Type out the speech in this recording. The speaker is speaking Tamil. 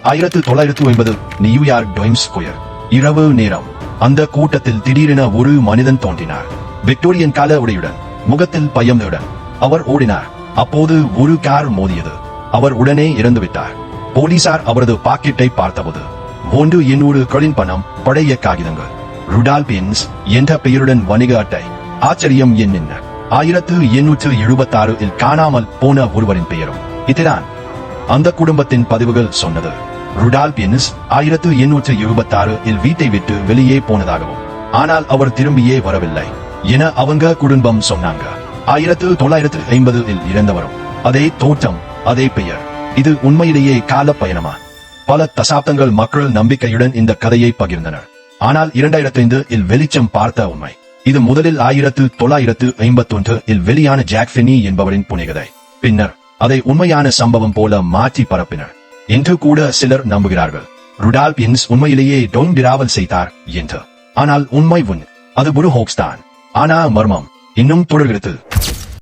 1950 நியூயார்க் டைம்ஸ் ஸ்கொயர் இரவு நேரம். அந்த கூட்டத்தில் திடீரென ஒரு மனிதன் தோன்றினார். விக்டோரியன் கால உடையுடன், முகத்தில் பயமுடன் அவர் ஓடினார். அப்போது ஒரு கார் மோதியது. அவர் உடனே இறந்துவிட்டார். போலீசார் அவரது பாக்கெட்டை பார்த்தபோது 1800 களின் பணம், பழைய காகிதங்கள், ருடால்ப் இன்ஸ் என்ற பெயருடன் வணிக அட்டை. ஆச்சரியம் என்ன, 1876 இல் காணாமல் போன ஒருவரின் பெயரும் இதுதான். அந்த குடும்பத்தின் பதிவுகள் சொன்னது ருடால்ப் இன்ஸ் 1876 இல் வீட்டை விட்டு வெளியே போனதாகவும், ஆனால் அவர் திரும்பியே வரவில்லை என அவங்க குடும்பம் சொன்னாங்க. 1950 இல் இறந்தவரும் அதே தோற்றம், அதே பெயர். இது உண்மையிலேயே கால பயணமா? பல தசாப்தங்கள் மக்கள் நம்பிக்கையுடன் இந்த கதையை பகிர்ந்தனர். ஆனால் 2005 இல் வெளிச்சம் பார்த்த உண்மை இது. முதலில் 1951 இல் வெளியான ஜாக் ஃபின்னி என்பவரின் புனைகதை. பின்னர் அதை உண்மையான சம்பவம் போல மாற்றி பரப்பினர் என்று கூட சிலர் நம்புகிறார்கள். ருடால்ப் இன்ஸ் உண்மையிலேயே டைம் டிராவல் செய்தார் என்று. ஆனால் உண்மை அது ஒரு ஹோக்ஸ் தான். ஆனா மர்மம் இன்னும் தொடர்கிறது.